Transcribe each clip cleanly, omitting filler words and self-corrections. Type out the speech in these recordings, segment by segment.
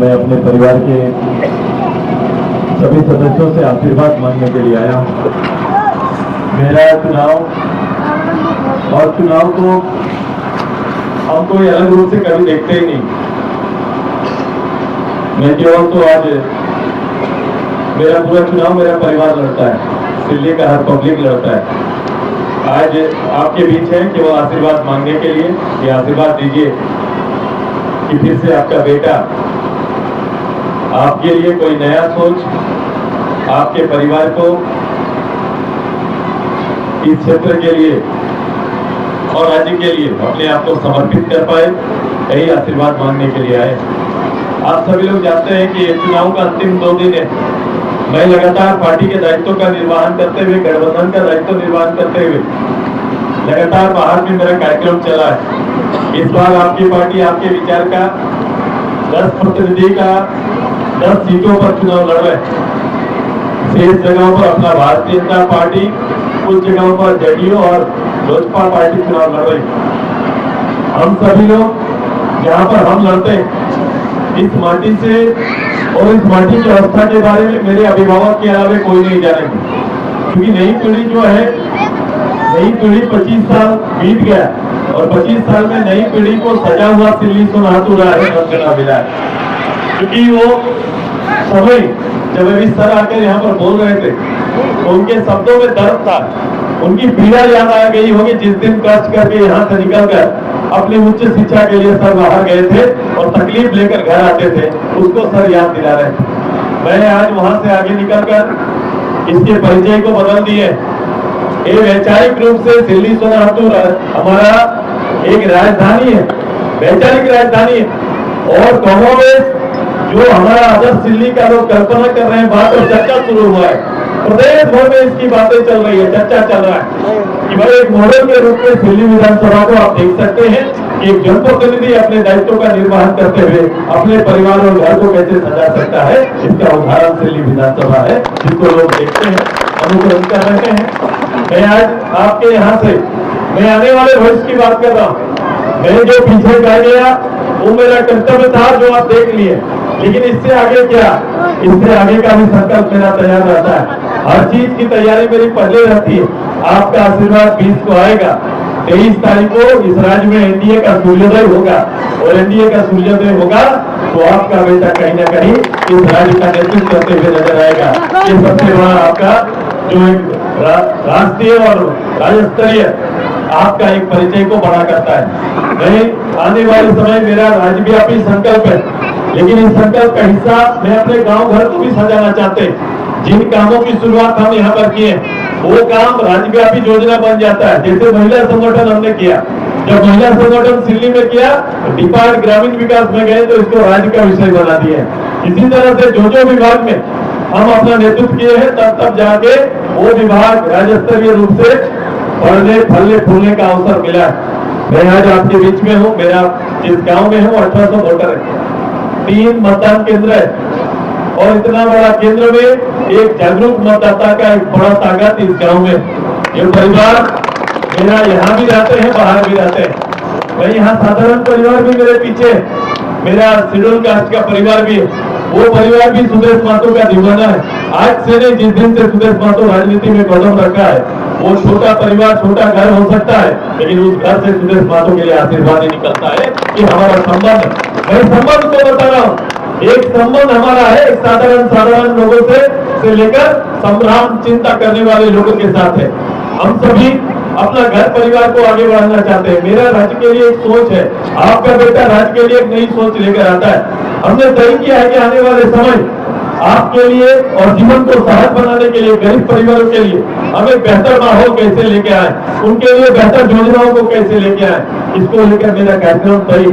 मैं अपने परिवार के सभी सदस्यों से आशीर्वाद मांगने के लिए आया हूँ। मेरा चुनाव और चुनाव को हम कोई अलग रूप से कभी देखते ही नहीं। मैं केवल तो आज मेरा पूरा चुनाव मेरा परिवार लड़ता है, दिल्ली का हर पब्लिक लड़ता है। आज आपके बीच है केवल आशीर्वाद मांगने के लिए। ये आशीर्वाद दीजिए कि फिर से आपका बेटा आपके लिए कोई नया सोच, आपके परिवार को इस क्षेत्र के लिए और राज्य के लिए अपने आप को समर्पित कर पाए, यही आशीर्वाद मांगने के लिए आए। आप सभी लोग जानते हैं कि चुनाव का अंतिम 2 दिन है। मैं लगातार पार्टी के दायित्वों का निर्वहन करते हुए, गठबंधन का दायित्व निर्वहन करते हुए लगातार बाहर भी मेरा कार्यक्रम चला है। इस बार आपकी पार्टी आपके विचार का 10 प्रतिनिधि का 10 सीटों पर चुनाव लड़ रहे हैं। शेष जगहों पर अपना भारतीय जनता पार्टी, कुछ जगहों पर जेडीयू और लोजपा पार्टी चुनाव लड़ रही। हम सभी लोग जहां पर हम लड़ते हैं, इस माटी से और इस माटी की अवस्था के बारे में मेरे अभिभावक के अलावा कोई नहीं जानेंगे, क्योंकि नई पीढ़ी जो है, नई पीढ़ी 25 साल बीत गया और 25 साल में नई पीढ़ी को सजा हुआ सिल्ली सुनातुरा है नजर मिला है। क्योंकि वो समय जब अभी सर आकर यहाँ पर बोल रहे थे तो उनके शब्दों में दर्द था, उनकी पीड़ा याद आ गई होगी जिस दिन कष्ट करके यहाँ से निकलकर अपनी उच्च शिक्षा के लिए सर बाहर गए थे और तकलीफ लेकर घर आते थे, उसको सर याद दिला रहे थे। मैंने आज वहां से आगे निकलकर इसके परिचय को बदल दिए। ये वैचारिक रूप से दिल्ली सोनाहतुर हमारा एक राजधानी है, वैचारिक राजधानी है। और कॉमनवेल्थ जो हमारा आदर्श दिल्ली का लोग कल्पना कर रहे हैं, बात और चर्चा शुरू हुआ है, प्रदेश भर में इसकी बातें चल रही है, चर्चा चल रहा है कि भाई एक मॉडल के रूप में दिल्ली विधानसभा को आप देख सकते हैं कि एक जनप्रतिनिधि अपने दायित्वों का निर्वहन करते हुए अपने परिवार और घर को कैसे सजा सकता है, इसका उदाहरण दिल्ली विधानसभा है, जिसको लोग देखते हैं, अनुकरण कर रहे हैं। मैं आज आपके यहाँ से मैं आने वाले भविष्य की बात कर रहा हूँ। मैं जो पीछे रह गया वो मेरा कर्तव्य था, जो आप देख लिए, लेकिन इससे आगे क्या, इससे आगे का भी संकल्प मेरा तैयार रहता है। हर चीज की तैयारी मेरी पहले रहती है। आपका आशीर्वाद 20 को आएगा। 23 तारीख को इस राज्य में एनडीए का सूर्योदय होगा और एनडीए का सूर्योदय होगा तो आपका बेटा कहीं ना कहीं इस राज्य का नेतृत्व करते हुए नजर आएगा। ये सबसे बड़ा आपका जो एक राष्ट्रीय और राज्य स्तरीय आपका एक परिचय को बड़ा करता है। नहीं, आने वाले समय मेरा राज्यव्यापी संकल्प है, लेकिन इस संकल्प का हिस्सा मैं अपने गांव घर को भी सजाना चाहते हैं। जिन कामों की शुरुआत हम यहाँ पर किए वो काम राज्यव्यापी योजना बन जाता है। जैसे महिला संगठन हमने किया, जब महिला संगठन दिल्ली में किया, डिपार्ट ग्रामीण विकास में गए तो इसको राज्य का विषय बना दिया। इसी तरह से जो विभाग में हम अपना नेतृत्व किए हैं, तब जाके वो विभाग राज्य स्तरीय रूप से बढ़ने फलने फूलने का अवसर मिला है। मैं आज आपके बीच में हूँ। मेरा जिस गाँव में हूँ 1800 वोटर है, 3 मतदान केंद्र है और इतना बड़ा केंद्र में एक जागरूक मतदाता का एक बड़ा ताकत इस गांव में। ये परिवार मेरा यहाँ भी रहते हैं, बाहर भी रहते हैं। मैं यहाँ साधारण परिवार भी मेरे पीछे, मेरा शेड्यूल कास्ट का परिवार भी है, वो परिवार भी सुदेश महतो का दीवाना है। आज से नहीं, जिस दिन से सुदेश महतो राजनीति में कदम रखा है, वो छोटा परिवार छोटा घर हो सकता है, लेकिन उस घर से सुदेश महतो के लिए आशीर्वाद ही निकलता है कि हमारा संबंध, मैं संबंध को बता रहा हूँ, एक संबंध हमारा है एक साधारण लोगों से लेकर संग्राम चिंता करने वाले लोगों के साथ है। हम सभी अपना घर परिवार को आगे बढ़ाना चाहते हैं। मेरा राज्य के लिए एक सोच है, आपका बेटा राज्य के लिए एक नई सोच लेकर आता है। हमने तय किया है कि आने वाले समय आपके लिए और जीवन को सहज बनाने के लिए, गरीब परिवारों के लिए हमें बेहतर माहौल कैसे लेके आए, उनके लिए बेहतर योजनाओं को कैसे लेके आए, इसको लेकर मेरा कार्यक्रम तय।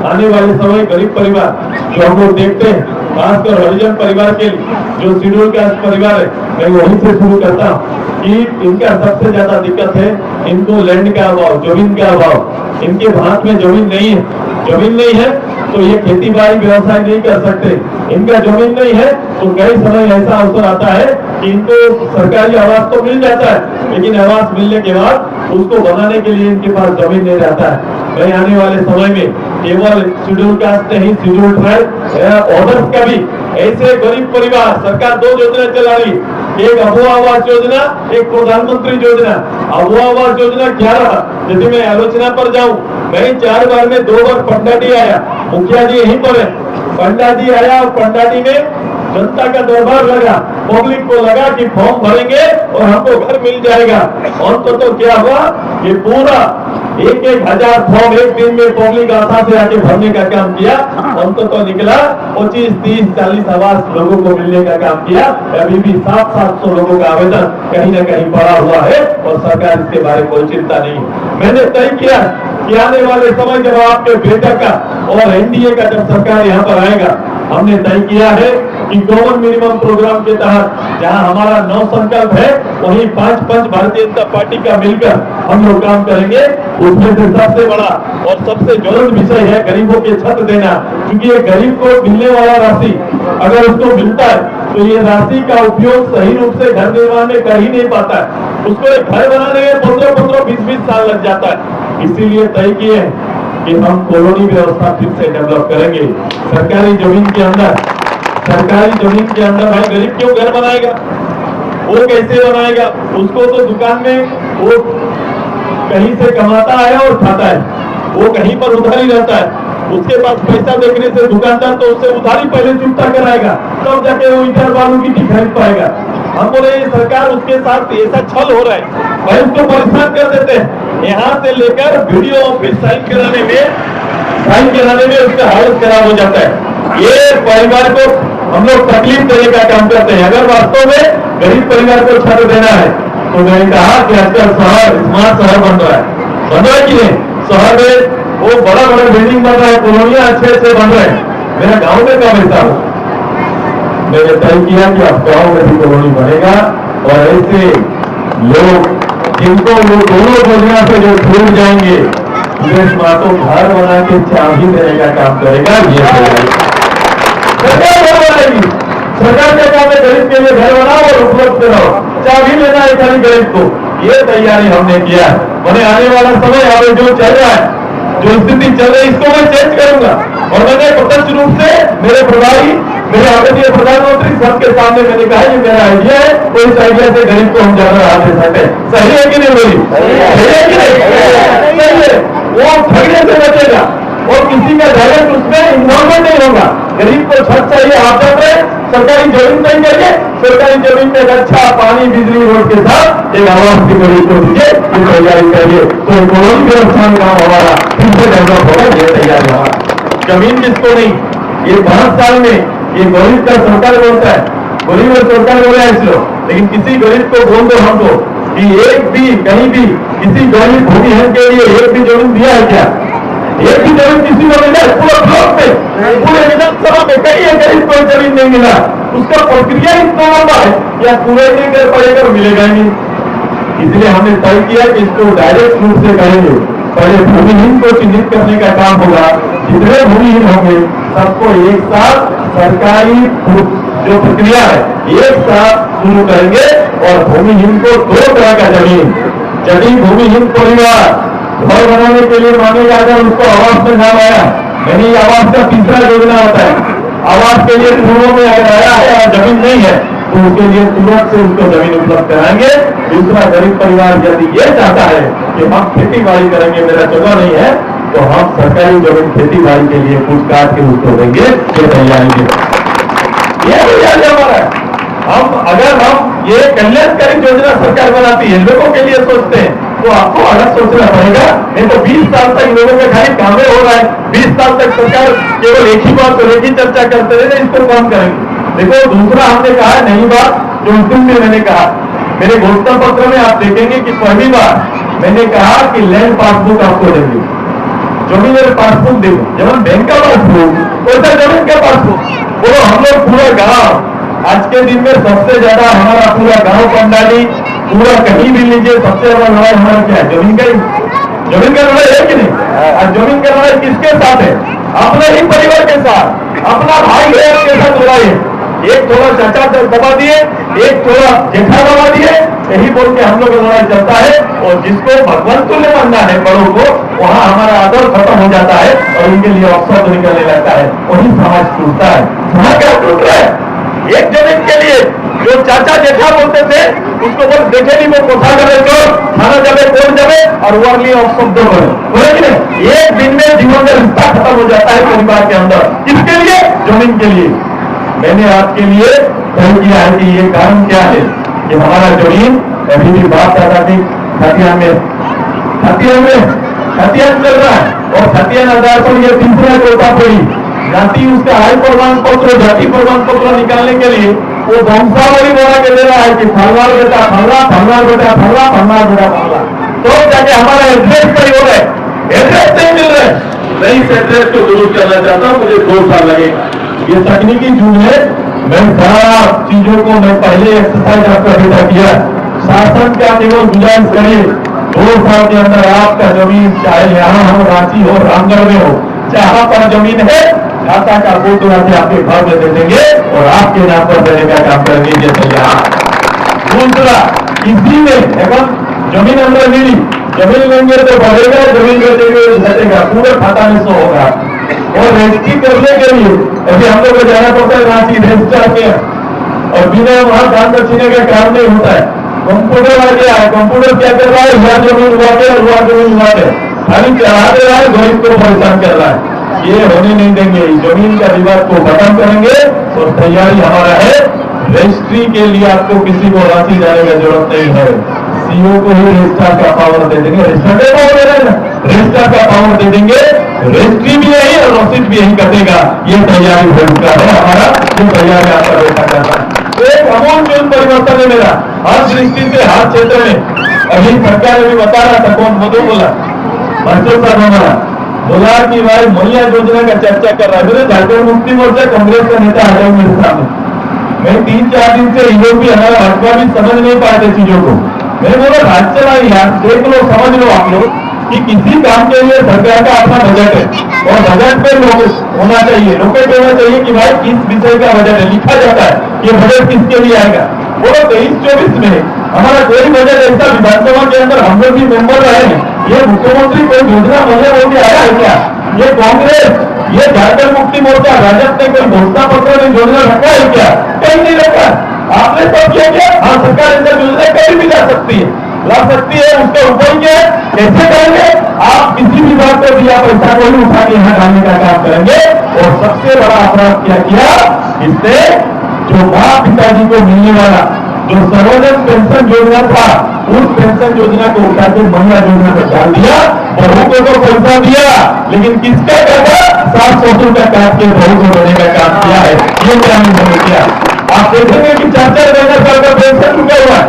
आने वाले समय गरीब परिवार जो हम लोग देखते हैं, खासकर हरिजन परिवार के लिए, जो शेड्यूल कास्ट परिवार है, मैं वहीं से शुरू करता हूँ कि इनका सबसे ज्यादा दिक्कत है, इनको लैंड का अभाव, जमीन का अभाव। इनके हाथ में जमीन नहीं है, जमीन नहीं है तो ये खेती बाड़ी व्यवसाय नहीं कर सकते। इनका जमीन नहीं है तो कई समय ऐसा अवसर आता है कि इनको सरकारी आवास तो मिल जाता है, लेकिन आवास मिलने के बाद उसको बनाने के लिए इनके पास जमीन नहीं रहता है। मैं आने वाले समय में केवल शेड्यूल कास्ट नहीं, शेड्यूल ट्राइब ऑर्डर्स का भी ऐसे गरीब परिवार, सरकार 2 योजना चला रही, एक अबुआ आवास योजना, एक प्रधानमंत्री योजना। अबुआ आवास योजना क्या रहा, यदि मैं आलोचना पर जाऊं, मैं 4 बार में 2 बार पंडाडी आया, मुखिया जी यहीं पर है, पंडाजी आया और पंडाजी में जनता का दरबार लगा, पब्लिक को लगा कि फॉर्म भरेंगे और हमको घर मिल जाएगा। तो क्या हुआ, ये पूरा 1,000 फॉर्म एक दिन में पब्लिक आशा से आके भरने का काम किया। तो निकला 25, 30, 40 आवास लोगों को मिलने का काम किया। अभी भी 700 लोगों का आवेदन कहीं न कहीं पड़ा हुआ है और सरकार इसके बारे में कोई चिंता नहीं। मैंने तय किया कि आने वाले समय जब आपके बेटा का और एनडीए का जब सरकार यहाँ पर आएगा, हमने तय किया है कि कॉमन मिनिमम प्रोग्राम के तहत जहां हमारा 9 संकल्प है, वहीं 5 भारतीय जनता पार्टी का मिलकर हम लोग काम करेंगे। उसमें से सबसे बड़ा और सबसे ज्वलंत विषय है गरीबों के छत देना, क्योंकि ये गरीब को मिलने वाला राशि अगर उसको मिलता है तो ये राशि का उपयोग सही रूप से घर निर्माण में कर ही नहीं पाता है। उसको एक घर बनाने में 15, 20 साल लग जाता है। इसीलिए तय किए कि हम कॉलोनी व्यवस्था फिर से डेवलप करेंगे। सरकारी जमीन के अंदर भाई गरीब क्यों घर बनाएगा, वो कैसे बनाएगा? उसको तो दुकान में वो कहीं से कमाता है और खाता है, वो कहीं पर उधारी रहता है, उसके पास पैसा देखने से दुकानदार तो उससे उधारी पहले चुकता कराएगा, तब जाके वो ईंट बालू की खरीद पाएगा। हम बोले ये सरकार उसके साथ ऐसा छल हो रहा है, भाई उसको परेशान कर देते हैं। यहाँ से लेकर वीडियो ऑफिस साइन कराने में उसका हालत खराब हो जाता है। ये परिवार को हम लोग तकलीफ देने का काम करते हैं। अगर वास्तव में गरीब परिवार को छत देना है तो मैंने कहा कि आजकल शहर स्मार्ट शहर बन रहा है कि नहीं? शहर में वो बड़ा बिल्डिंग बन रहा है, कॉलोनियां अच्छे बन रहे हैं। मेरा गांव में कब ऐसा हो, मैंने तय किया कि अब गांव में भी कॉलोनी बनेगा और ऐसे लोग जिनको वो दोनों योजना से जो छूट जाएंगे, सुरेश महतो घर बना के चाबी देने का काम करेगा। ये सरकार घर बनाएगी, सरकार का काम है गरीब के लिए घर बनाओ और उपलब्ध कराओ, चाबी लेना है खाली गरीब को। ये तैयारी हमने किया। मैंने आने वाला समय आगे जो चल रहा है, जो स्थिति चल रही है, इसको मैं चेंज करूंगा। और मैंने प्रत्यक्ष रूप से मेरे प्रभारी, मेरे आदरणीय प्रधानमंत्री सबके सामने मैंने कहा ये मेरा आइडिया है, तो इस आइडिया से गरीब को हम ज्यादा राहत दे सकते हैं। सही है कि नहीं बोली? सही है कि नहीं? सही है। वो ठगने से बचेगा और किसी का डायरेक्ट उसमें इन्वॉल्वमेंट नहीं होगा। गरीब को छत चाहिए, आप जाते सरकारी जमीन तय करके सरकारी जमीन में अच्छा पानी, बिजली, रोड के साथ एक आवास की गरीब को दीजिए, ये तैयारी करिए। तो इकोनॉमिक व्यवस्था में गाँव हमारा फिर से डेवलप होगा, ये तैयारी हमारा। जमीन किसको नहीं, ये 5 साल में ये गरीब का सरकार बोलता है, गरीब और सरकार बोला है इसलिए, लेकिन किसी गरीब को बोल दो हमको कि एक भी कहीं भी किसी गरीब भूमिहीन के लिए एक भी जमीन दिया है क्या? एक भी जमीन किसी को मिला? पूरा ब्लॉक में, पूरे विधानसभा में कहीं एक गरीब को जमीन नहीं मिला। उसका प्रक्रिया इतना लंबा है या पूरे नहीं कर पाएगा, मिलेगा नहीं। इसलिए हमने तय किया कि इसको डायरेक्ट रूप से करेंगे। पहले भूमिहीन को चिन्हित करने का काम होगा, जितने भूमिहीन होंगे सबको एक साथ सरकारी जो प्रक्रिया है एक साथ शुरू करेंगे। और भूमिहीन को 2 तरह का जमीन, यदि भूमिहीन परिवार घर बनाने के लिए मांगेगा, अगर उसको आवास में नाम आया, यानी आवास का तीसरा योजना होता है, आवास के लिए पूर्व में अगर आया है और जमीन नहीं है तो उसके लिए तुरंत से उसको जमीन उपलब्ध कराएंगे। दूसरा, गरीब परिवार यदि ये चाहता है कि हम खेती बाड़ी करेंगे, मेरा जगह नहीं है, तो हम सरकारी जमीन खेती बाड़ी के लिए कुछ काट के उसको देंगे, ये तैयारी ये तैयारी हमारा है। अगर हम ये कल्याणकारी योजना सरकार बनाती है, लोगों के लिए सोचते हैं, तो आपको अलग सोचना पड़ेगा। नहीं तो 20 साल तक लोगों के खाली कामे हो रहा है, 20 साल तक सरकार केवल एक ही बात को लेकर चर्चा करते रहे, इसको कम करेंगे। देखो, दूसरा हमने कहा नई बात जो उस दिन में मैंने कहा, मेरे घोषणा पत्र में आप देखेंगे कि पहली बार मैंने कहा कि लैंड पासबुक आपको देंगे, जमीन पासबुक देंगे, जब बैंक का पासबुक वैसा जमीन का पासबुक। बोलो, हम लोग पूरा गाँव आज के दिन में सबसे ज्यादा हमारा पूरा गांव पंडाली, पूरा कहीं भी लीजिए, सबसे ज्यादा लड़ाई हमारा क्या है? जमीन का लड़ाई है कि नहीं? और जमीन का लड़ाई किसके साथ है? अपने ही परिवार के साथ, अपना भाई बहन के साथ लड़ाई है। एक थोड़ा चाचा दबा दिए, एक थोड़ा जेठा दबा दिए, यही बोल के हम लोग का लड़ाई चलता है। और जिसको भगवान तुल्य मानना है बड़ों को, वहां हमारा आदर खत्म हो जाता है और उनके लिए अवसर निकलने लगता है, वही समाज टूटता है। समाज क्या टूट रहा है? एक जमीन के लिए जो चाचा जेठा बोलते थे उसको बोल देखे नहीं वो कोठा करे तो थाना जावे कोर्ट जावे और वर्ली शब्द बोले, बोले कि नहीं? एक दिन में जीवन का रिश्ता खत्म हो जाता है परिवार के अंदर। किसके लिए? जमीन के लिए। मैंने आपके लिए तय किया है कि ये कारण क्या है कि हमारा जमीन अभी भी बाप दादा की खतियान चल रहा है और खतियान आधार पर ये तीसरा कोटा पड़ी जाति, उसका आय प्रमाण पत्र, जाति प्रमाण पत्र निकालने के लिए वो वंशावली बना के दे रहा है कि फलवार बेटा फलवा, फलवार बेटा फलवा, फलवार बेटा फलवा, तो जाके हमारा एड्रेस सही हो रहा है। एड्रेस नहीं मिल रहा है। मैं इस एड्रेस को दुरुस्त करना चाहता हूँ, मुझे 2 साल लगेगा। ये तकनीकी युग है। मैं सारा चीजों को मैं पहले एक्सरसाइज आपका बेटा किया। शासन का केवल गुजारिश करिए 2 साल के अंदर आपका जमीन, चाहे यहाँ हो, रांची हो, रामगढ़ में हो, जहां पर जमीन है खाता का फोटो से आपके घर में दे देंगे और आपके नाम पर देने का काम कर लीजिए तैयार। दूसरा, इसी में अगर जमीन अंदर मिली, जमीन लेंगे तो बढ़ेगा, जमीन बेचेंगे घटेगा, पूरे खाता में 100 होगा। और रजिस्ट्री करने के लिए अभी हम लोग को जाना पड़ता है रांची रजिस्ट्रार के, और बिना वहां दान दक्षिणे का काम नहीं होता है। कंप्यूटर आ गया है, कंप्यूटर क्या कर रहा है? हुआ जमीन हुआ के, हुआ जमीन हुआ के खाली चढ़ा दे रहा है, गरीब को परेशान कर रहा है। ये होने नहीं देंगे। जमीन का विवाद को खत्म करेंगे और तैयारी हमारा है। रजिस्ट्री के लिए आपको किसी को रांची जाने की जरूरत नहीं है, सीओ को ही रजिस्ट्रार का पावर दे देंगे। रजिस्ट्रार का पावर दे देंगे, रजिस्ट्री भी यही और रसीद भी यही कटेगा। ये तैयारी हो चुका है हमारा, ये तैयारी आपका बेटा कर रहा है। एक अमूल परिवर्तन है मेरा हर दृष्टि से, हर क्षेत्र में। अभी सरकार ने भी बता रहा था, कौन मधु बोला, मंसूर साहब हमारा बोला कि भाई मैया योजना का चर्चा कर रहा है। मेरे झारखंड मुक्ति मोर्चा कांग्रेस का नेता आ जाओ मेरे सामने। मैं 3-4 दिन से इन भी हमारा भाजपा भी समझ नहीं पाते चीजों को। मैंने बोला राज्य चला यार, देख लो, समझ लो आप लोग कि किसी काम के लिए सरकार का अपना बजट है और बजट पे होना चाहिए, लोकेट होना चाहिए कि भाई किस विषय का बजट है, लिखा जाता है ये बजट किसके लिए आएगा। बोलो 23-24 में हमारा कोई बजट ऐसा विधानसभा के अंदर हम लोग भी मेंबर रहे हैं, ये मुख्यमंत्री कोई योजना मुझे हो के आया है क्या? ये कांग्रेस, ये झारखंड मुक्ति मोर्चा, राजद ने कोई घोषणा पत्र में योजना रखा है क्या? कहीं नहीं रखा। आपने सब किया क्या? हाँ, सरकार अंदर योजना कहीं भी ला सकती है, ला सकती है। उसका उपाय क्या है? कैसे करेंगे? आप किसी भी बात पर दिया पैसा को ही उठा के यहाँ डालने का काम करेंगे। और सबसे बड़ा अपराध क्या किया? इससे जो माँ पिताजी को मिलने वाला जो सर्वोदय पेंशन योजना था, उस पेंशन योजना को उठा के महिला योजना में डाल दिया। बहू को तो पैसा दिया, लेकिन किसका पैसा? सास ससुर का काट के बहू को देने का काम किया है। ये क्या हमने किया? आप देखेंगे कि 4-4 महीने साल का पेंशन रुका हुआ है,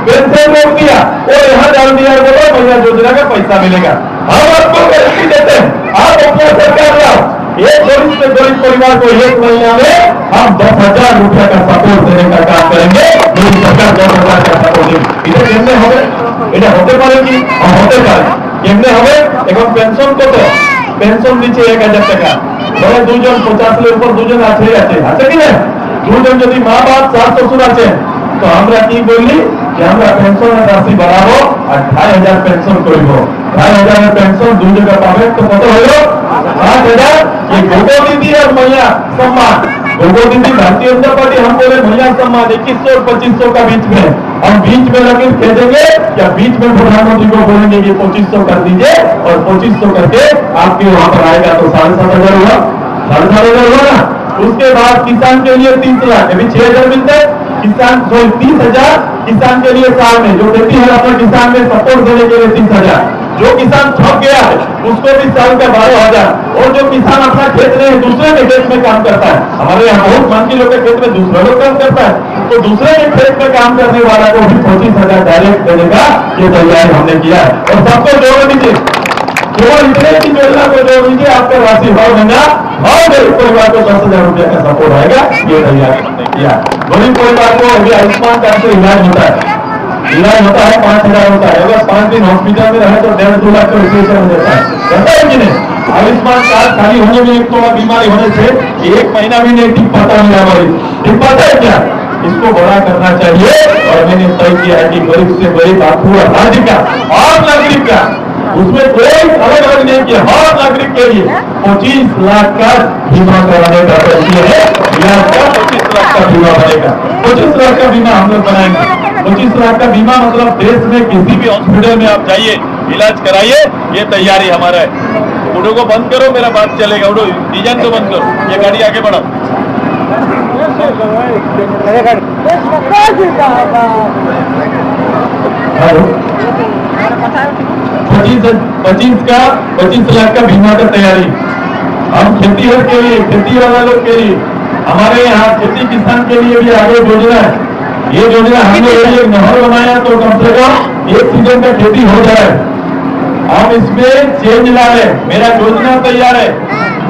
पेंशन रोक दिया और यहाँ डाल दिया, बोलो महिला योजना का पैसा मिलेगा। हम आपको गारंटी देते हैं, आप अपना सरकार लाओ, एक गरीब से गरीब परिवार को 1 महीना में हम 10,000 रुपया का सपोर्ट देने का काम करेंगे। मेरी सरकार 10,000 का सपोर्ट देगी। इधर केमने হবে এটা হতে পারে কি? হতে পারে। কেমনে হবে? এখন পেনশন কত? পেনশন দিচ্ছে 1,000 টাকা। ধরে দুজন 50 উপর দুজন আছে কি না? দুজন যদি মা বাপ শাশ শ্বশুর আছেন, তো আমরা কি বললি যে আমরা পেনশনের রাশি বাড়াবো আর 2,500 পেনশন করব। 2,500 পেনশন দুই জায়গা পাবে, তো কত হলো? 7,000। ये गोगो दीदी और मैया सम्मान, गोगो दीदी भारतीय जनता पार्टी, हम बोले मैया सम्मान 2100 और 2500 का बीच में, हम बीच में लगे भेजेंगे या बीच में प्रधानमंत्री को बोलेंगे कि 2500 कर दीजिए और 2500 करके आपके वहां पर आएगा तो 7,500 हुआ, 7,500 हुआ ना। उसके बाद किसान के लिए 30 लाख, अभी 6,000 मिलते हैं किसान, 30,000 किसान के लिए साल में, जो देती है अपना किसान में सपोर्ट देने के लिए 30,000। जो किसान थक गया है उसको भी साल का 12,000। और जो किसान अपना खेत नहीं दूसरे के खेत में काम करता है, हमारे यहाँ बहुत मानकी लोग के खेत में दूसरा लोग काम करता है, तो दूसरे के खेत में काम करने वाला को भी 25,000 डायरेक्ट देने का ये तैयारी हमने किया है। और सबको जोड़ दीजिए, केवल इतने की योजना को जोड़ दीजिए, आपका राशि भाव देना और गरीब परिवार को 10,000 रुपया का सपोर्ट आएगा। ये तैयारी हमने किया। गरीब परिवार को अभी आयुष्मान कार्ड से इलाज होता है, इलाज होता है 5,000 होता है, अगर 5 दिन हॉस्पिटल में रहे तो 1.5-2 लाख का विशेषण हो जाता है कि नहीं? आयुष्मान कार्ड खाली होने में एक थोड़ा बीमारी होने से 1 महीना भी नहीं टिक पाता हमारी, टिक पाता है क्या? इसको बड़ा करना चाहिए और मैंने तय किया है कि गरीब से गरीब आखू राज्य का और नागरिक का, उसमें कोई अलग अलग नहीं किया, हर नागरिक के लिए 25 लाख का बीमा कराने का तय है। इलाज का 25 लाख का बीमा बनेगा, 25 लाख का बीमा हम लोग बनाएंगे। 25 लाख का बीमा मतलब देश में किसी भी हॉस्पिटल में आप जाइए, इलाज कराइए, ये तैयारी हमारा है। उड़ो को बंद करो, मेरा बात चलेगा। उड़ो डिजाइन तो बंद करो, ये गाड़ी आगे बढ़ाओ। हेलो, 25 लाख का बीमा का तैयारी हम खेती के लिए, खेती वाला लोग के लिए, हमारे यहाँ खेती किसान के लिए भी आगे योजना है। ये योजना हमने एक नहर बनाया तो कम से कम 1 सीजन का खेती हो जाए। हम इसमें चेंज ला रहे, मेरा योजना तैयार है।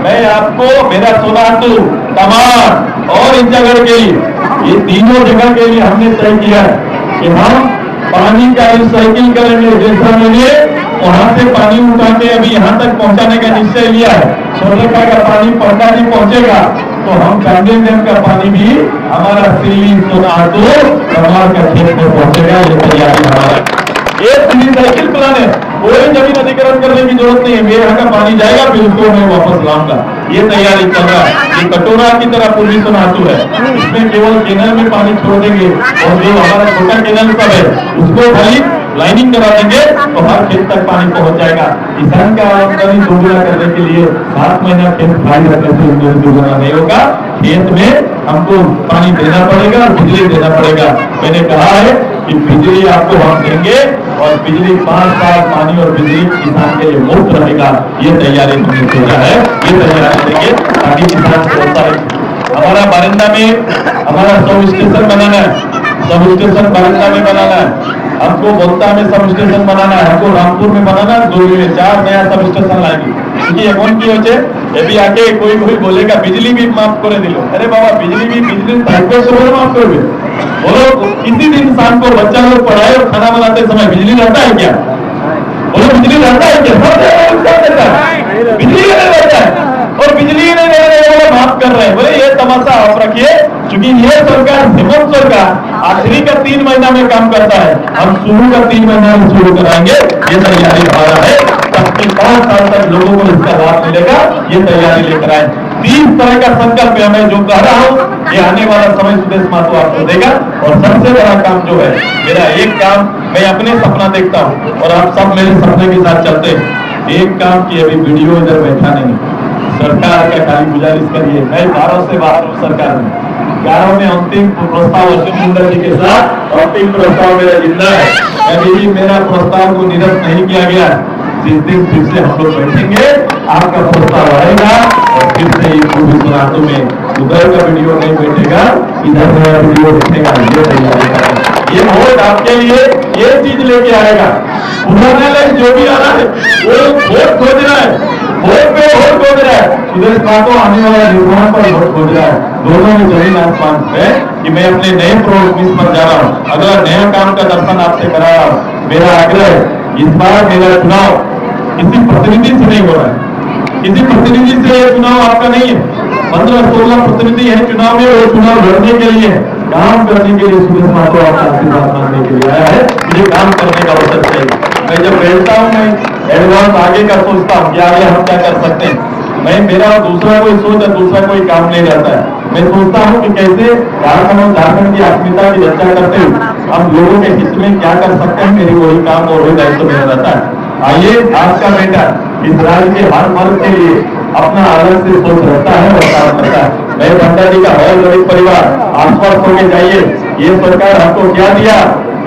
मैं आपको मेरा सोनाटू, तमाम और इस जगह के लिए, ये तीनों जगह के लिए हमने तय किया है कि हम पानी का रिसाइकिल करेंगे। जैसा मैंने वहां से पानी उठा के अभी यहाँ तक पहुंचाने का निश्चय लिया है। सोलका का पानी पटना नहीं पहुंचेगा तो हम चांदेल डैम का पानी भी हमारा सिल्ली, सोनाटू, कमाल का खेत में पहुंचेगा। ये तैयारी हमारा ये रिसाइकिल प्लान है। कोई जमीन अधिग्रहण करने की जरूरत नहीं है, मेरे यहाँ का पानी जाएगा फिर उसको मैं वापस लाऊंगा। ये तैयारी चल रहा है। ये कटोरा की तरह पूर्वी सोनाटू है, इसमें केवल केनल में पानी छोड़ देंगे और जो हमारा छोटा केनल सब है उसको खाली लाइनिंग करा देंगे तो हर खेत तक पानी पहुंच जाएगा। किसान का आमदनी दोगुना करने के लिए 7 महीना खेत खाली रखने से आमदनी दोगुना नहीं होगा। खेत में हमको पानी देना पड़ेगा और बिजली देना पड़ेगा। मैंने कहा है कि बिजली आपको हम देंगे और बिजली 5 साल पानी और बिजली किसान के लिए मुफ्त रहेगा। ये तैयारी हमने सोचा है, ये तैयारी देंगे ताकि किसान प्रोत्साहित। हमारा बारिंदा में हमारा सब स्टेशन बनाना है, सब स्टेशन बारिंदा में बनाना है। हमको बोलता में सब स्टेशन बनाना है, हमको रामपुर में बनाना है। 4 नया सब स्टेशन लाएंगे क्योंकि एमन की होचे एबी आके कोई बोलेगा बिजली भी माफ कर दिलो। अरे बाबा बिजली ताइको से माफ कर दे। बोलो किसी दिन शाम को बच्चा लोग पढ़ाए और खाना बनाते समय बिजली रहता है क्या? बोलो बिजली रहता है क्या? बिजली नहीं रहता है और बिजली नहीं रहने वाले माफ कर रहे हैं। बोले ये तमाशा आप रखिए क्योंकि ये सरकार, हेमंत सरकार आखिरी का 3 महीना में काम करता है, हम शुरू का 3 महीना में शुरू कराएंगे। ये तैयारी हमारा है, ताकि 5 साल तक लोगों को इसका लाभ मिलेगा। ये तैयारी लेकर आए। 30 तरह का संकल्प है मैं जो कह रहा हूँ, ये आने वाला समय सुदेश महतो आपको देगा। और सबसे बड़ा काम जो है मेरा, एक काम मैं अपने सपना देखता हूँ और आप सब मेरे सपने के साथ चलते हैं। एक काम की अभी वीडियो इधर बैठा नहीं, सरकार का खाली गुजारिश करिए। मैं 12 से बाहर हूँ सरकार में, 11 में अंतिम प्रस्ताव अर्जुन मुंडा जी के साथ अंतिम प्रस्ताव मेरा जिंदा है। अभी मेरा प्रस्ताव को निरस्त नहीं किया गया। जिस दिन फिर से हम लोग बैठेंगे आपका प्रस्ताव आएगा और फिर से ये पूर्वी सोनाटू में उधर का वीडियो नहीं बैठेगा, इधर का वीडियो बैठेगा। ये तैयारी करें, ये वोट आपके लिए ये चीज लेके आएगा। उन्होंने जो भी आ रहा है वो वोट खोज रहा है, वोट पे वोट खोज रहा है। सुदेश महतो आने वाला निर्माण पर वोट खोज रहा है। दोनों में जमीन आसमान है कि मैं अपने नए प्रोग्राम पर जा रहा हूँ, अगला नया काम का दर्शन आपसे करा रहा हूँ। मेरा आग्रह है, इस बार मेरा चुनाव किसी प्रतिनिधि से नहीं हो रहा है, किसी प्रतिनिधि से ये चुनाव आपका नहीं है। 15-16 प्रतिनिधि है चुनाव में, वो चुनाव लड़ने के लिए, काम करने के लिए सुदेश महतो आपका आशीर्वाद मांगने के लिए आया है। मुझे काम करने का अवसर चाहिए। मैं जब बैठता हूँ मैं एडवांस आगे का सोचता हूँ कि आगे हम क्या कर सकते हैं। मैं मेरा दूसरा कोई सोच है, दूसरा कोई काम नहीं रहता है। मैं सोचता हूँ कि कैसे झारखंड और झारखंड की अस्मिता की रक्षा करते हुए हम लोगों के हित में क्या कर सकते हैं। मेरी वही काम और वही दायित्व मेरा रहता है। आइए, आपका बेटा इस राज्य के हर वर्ग के लिए अपना अलग से सोच रखता है और काम करता है। मैं भंडा जी का और गरीब परिवार आश्वस्त होके जाइए। ये सरकार हमको क्या दिया?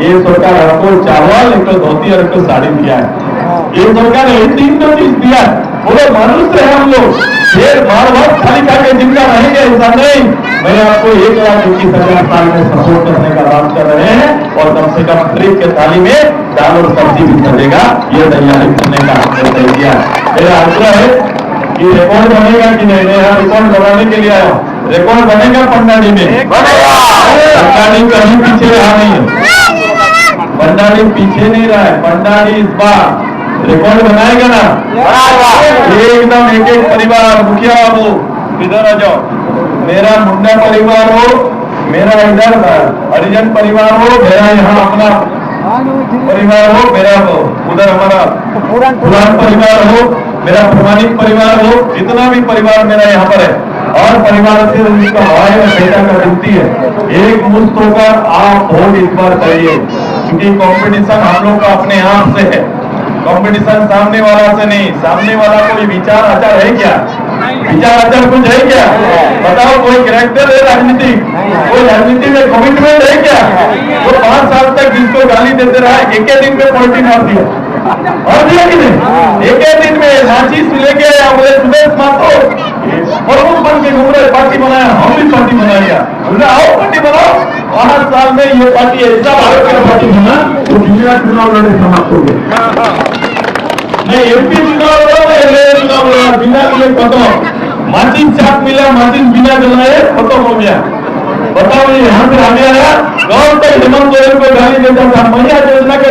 ये सरकार हमको चावल, एक धोती और एक साड़ी दिया है। ये सरकार ने 3 चीज दिया। बोले मनुष्य है हम लोग, ये मार खाली खा के जिंदा रहेंगे ऐसा नहीं। मैंने आपको 1,21,000 साल में सपोर्ट करने का काम कर रहे हैं और कम से कम गरीब के थाली में दाल और सब्जी भी चलेगा। ये तैयारी करने का हमने तय किया। मेरा आग्रह है कि रिकॉर्ड बनेगा कि नहीं। मैं यहाँ रिकॉर्ड बनाने के लिए आया हूँ। रिकॉर्ड बनेगा पंडा जी में, पंडा जी कहीं पीछे रहा नहीं है। भंडारी पीछे नहीं रहा है, भंडारी इस बार रिकॉर्ड बनाएगा ना, एकदम एक एक परिवार। मुखिया बाबू इधर आ जाओ, मेरा मुंडा परिवार हो, मेरा इधर हरिजन परिवार हो, मेरा यहाँ अपना परिवार हो, मेरा हो उधर हमारा पुरान परिवार हो, मेरा प्रमाणिक परिवार हो, जितना भी परिवार मेरा यहाँ पर है और परिवार से उनका भाई और बेटा का गिनती है, एक मुश्त होकर आप वोट इस बार चाहिए, क्योंकि कंपटीशन हम लोग का अपने आप से है, कंपटीशन सामने वाला से नहीं। सामने वाला कोई विचार आचार है क्या? विचार आचार कुछ है क्या? बताओ, कोई कैरेक्टर है राजनीति? कोई राजनीति में कमिटमेंट है क्या? वो 5 साल तक जिसको गाली देते रहा, एक दिन में पॉलिटिक मार दिया, और दिया कि नहीं? एक दिन में रांची से लेके बोले सुदेश मातो प्रमुख बन के घूम रहे, पार्टी बनाया, हम भी पार्टी बनाएगा, बोले आओ पार्टी बनाओ। 5 साल में ये पार्टी ऐसा भारत का पार्टी बना तो दुनिया चुनाव लड़े समाप्त हो गए। नहीं एमपी चुनाव लड़ो, एलए चुनाव लड़ो, बिना दिए खत्म। माचिस चाक मिला, माचिस बिना जलाए खत्म हो गया। बताओ, ये यहाँ से आगे आया, गांव तक हेमंत सोरेन को गाली देता था, मैया योजना का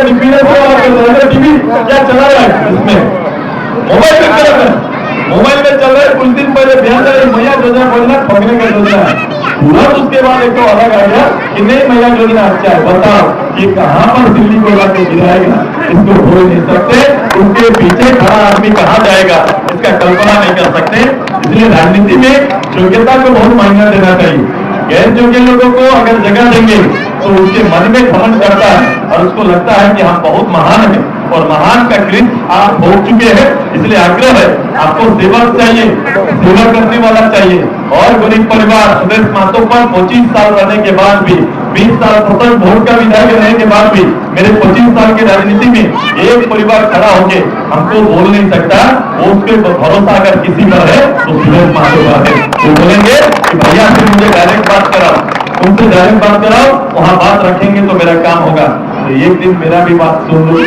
टीवी क्या चला रहा है, इसमें मोबाइल में चल रहा है, मोबाइल में चल रहा है। कुछ दिन पहले ध्यान रहे, मैया योजना बोलना ठगने का योजना है, तुरंत उसके बाद एक तो अलग आ गया कि नहीं मैया योजना अच्छा है। बताओ, ये कहाँ पर दिल्ली को लाके गिराएगा, इसको बोल नहीं सकते, उसके पीछे खड़ा आदमी कहाँ जाएगा इसका कल्पना नहीं कर सकते। इसलिए राजनीति में योग्यता को बहुत मायना देना चाहिए। गैर योग्य लोगों को अगर जगह देंगे तो उसके मन में घमंड करता है और उसको लगता है कि हम बहुत महान हैं, और महान का कृत आप भोग चुके हैं। इसलिए आग्रह है, आपको सेवक चाहिए, सेवा करने वाला चाहिए। और गरीब परिवार सुदेश मातो पर 25 साल रहने के बाद भी, 20 साल सतत वोट का विधायक रहने के बाद भी, मेरे 25 साल की राजनीति में एक परिवार खड़ा होके हमको बोल नहीं सकता, वो उस पर भरोसा अगर किसी का है तो सुदेश मातो का है। वो बोलेंगे कि भैया से मुझे डायरेक्ट बात कराओ, तुमसे डायरेक्ट बात कराओ, वहां बात रखेंगे तो मेरा काम होगा। तो एक दिन मेरा भी बात सुन लो,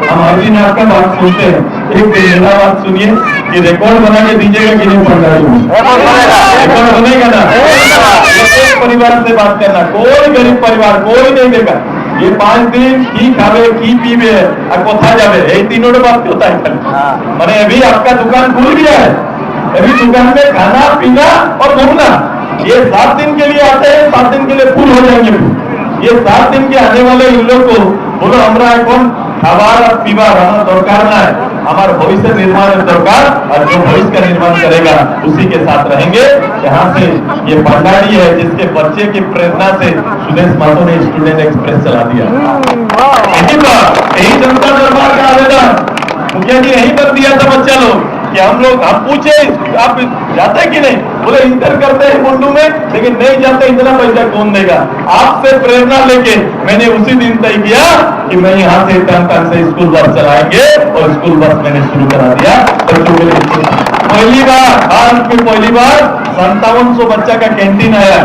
हम हर दिन आपका बात सुनते हैं, एक दिन मेरा बात सुनिए कि रिकॉर्ड बना के दीजिएगा कि नहीं भंडारी, रिकॉर्ड बनेगा ना। एक परिवार से बात करना, कोई गरीब परिवार कोई नहीं देगा। ये 5 दिन की खावे की पीवे कोथा जावे, यही तीनों बात होता है। मैंने अभी आपका दुकान खुल गया है, अभी दुकान में खाना पीना और घूमना, ये 7 दिन के लिए आते हैं, 7 दिन के लिए फुल हो जाएंगे। ये 7 दिन के आने वाले इन लोग को बोलो हमरा कौन खाबार पीबार हमारा दरकार ना है, हमारा भविष्य निर्माण दरकार, और जो भविष्य का निर्माण करेगा उसी के साथ रहेंगे। यहाँ से ये भंडारी है जिसके बच्चे की प्रेरणा से सुदेश मातो ने स्टूडेंट एक्सप्रेस चला दिया। यही जनता दरबार का आवेदन मुखिया जी यहीं पर दिया था बच्चा लोग कि हम पूछे आप जाते कि नहीं, बोले इंटर करते हैं मुंडू में, लेकिन नहीं जाते, इतना पैसा कौन देगा। आपसे प्रेरणा लेके मैंने उसी दिन तय किया कि मैं यहाँ से टन से स्कूल बस चलाएंगे, और स्कूल बस मैंने शुरू करा दिया बच्चों के लिए। पहली बार भारत में पहली बार 5700 बच्चा का कैंटीन आया,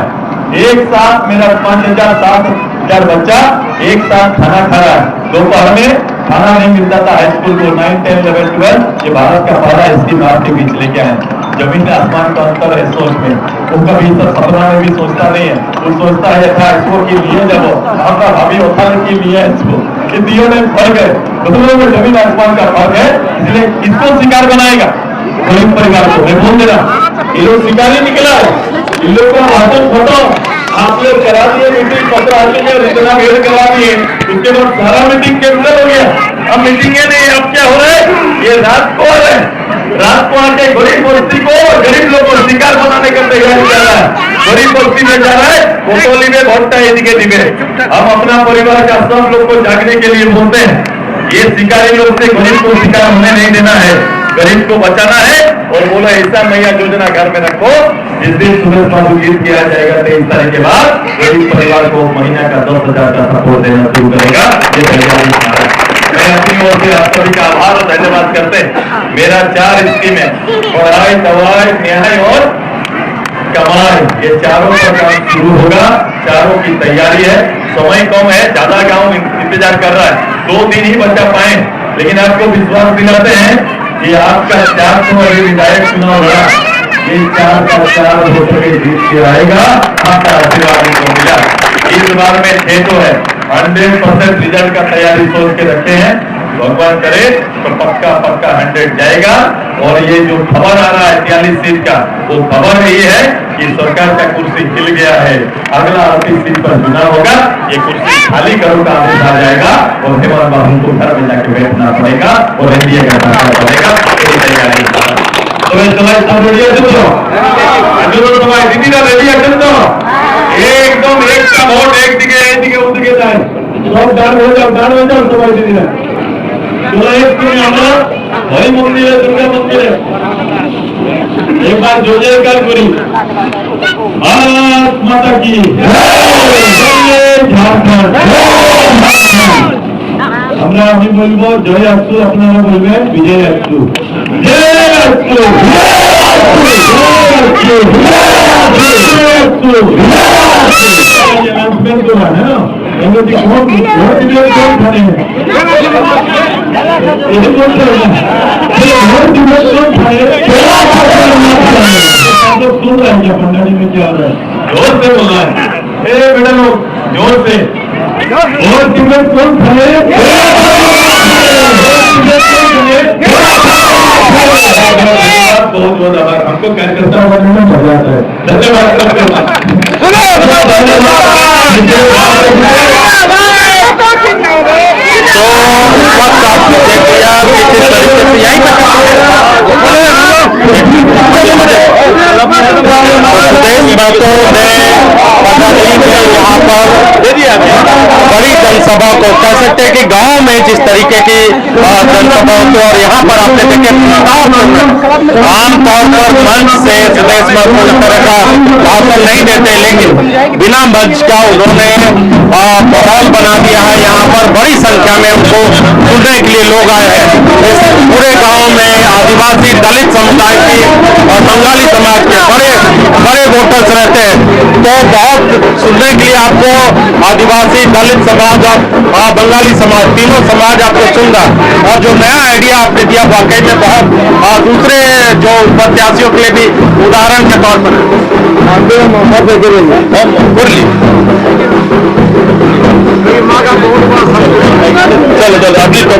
एक साथ मेरा 5000-7000 बच्चा एक साथ खाना खा रहा है। दोपहर में खाना नहीं मिलता था हाई स्कूल को, 9, 10, 11, 12 ये भारत का पहला स्कीम आपके बीच लेके आए। जमीन आसमान का अंतर है सोच में, वो कभी सपना में भी सोचता नहीं है, वो सोचता है था इसको कि लिए जब हमारा भाभी होता है कि लिए इसको, ये दियो में फर्क है, दोनों में जमीन आसमान का फर्क है। इसलिए किसको शिकार बनाएगा? गरीब परिवार को। मैं बोल दे रहा, ये लोग शिकारी निकला है, इन लोग का आतंक फोटो आप लोग करा दिए, मीटिंग पत्र आदमी में इतना भेड़ करा दिए, उसके बाद सारा मीटिंग कैंसिल हो गया। अब मीटिंगें नहीं, अब क्या हो रहा है, ये रात को है, रात को आके गरीब बस्ती को, गरीब लोग को शिकार बनाने का तैयारी कर रहा है। गरीब बस्ती में जा रहा है, कोटोली में भोटता है दिखे। हम अपना परिवार का सब लोग को जागने के लिए बोलते हैं, ये शिकारी लोग से गरीब को शिकार होने नहीं देना है, गरीब को बचाना है। और बोला ऐसा मैया योजना घर में रखो, जिस दिन सुरेश बाबू गीत किया जाएगा 23 तारीख के बाद गरीब परिवार को महीना का 10,000 का सपोर्ट देना शुरू करेगा। ये तैयारी मैं अपनी ओर से आप सभी का आभार और धन्यवाद करते हैं। मेरा 4 स्कीम है, पढ़ाई, दवाई, न्याय और कमाई, ये चारों का काम शुरू होगा। चारों की तैयारी है, समय कम है, ज्यादा गांव इंतजार कर रहा है, 2 दिन ही बचा पाए, लेकिन आपको विश्वास दिलाते हैं कि आपका 400 विधायक चुनाव लड़ा, ये 4 का 4 वोट के जीत के आएगा। आपका आशीर्वाद को मिला। इस बार में 6 है, 100% रिजल्ट का तैयारी सोच के रखे हैं। भगवान करे तो पक्का 100 जाएगा। और ये जो खबर आ रहा है 43 सीट का, वो खबर ये है कि सरकार का कुर्सी हिल गया है। अगला 38 सीट पर चुनाव होगा, ये कुर्सी खाली करो का आदेश आ जाएगा और हेमंत बाबू को घर में जाके बैठना पड़ेगा और एनडीए का करना पड़ेगा। ये तैयारी एकदम एक का वोट एक दिखे उनके जाए सब दान हो जाओ सबाई दीदी हरि मंदिर है, दुर्गा मंदिर है। एक बार जो जयकार करी भारत माता की झारखंड। আমরা আমি বলবো জয় আসু, আপনারা বলবেন বিজয় আসু। জয় আসু, अनाउंसमेंट तो है ना, कौन खाने हैं सुन रहे हैं क्या भंडारी में क्या हो रहा है? जोर से बोलना है। बेटा लोग जोर से। और टिकट कौन खाए? बहुत बहुत आभार। हमको कार्यकर्ता बनने में मजा आता है। धन्यवाद। बड़ी जनसभा को कह सकते हैं कि गांव में जिस तरीके की जनसभा होती है, और यहाँ पर आपने देखे आमतौर पर मंच से सुदेश महतो इस तरह का भाषण नहीं देते, लेकिन बिना मंच का उन्होंने माहौल बना दिया है। यहाँ पर बड़ी संख्या में उनको सुनने के लिए लोग आए हैं। इस पूरे गांव में आदिवासी दलित समुदाय की और बंगाली समाज के बड़े बड़े वोटर्स रहते हैं, तो बहुत सुनने के लिए आपको आदिवासी दलित समाज और बंगाली समाज तीनों समाज आपको सुनना। और जो नया आइडिया आपने दिया वाकई में बहुत दूसरे जो प्रत्याशियों के लिए भी उदाहरण के तौर पर चलो अगली तो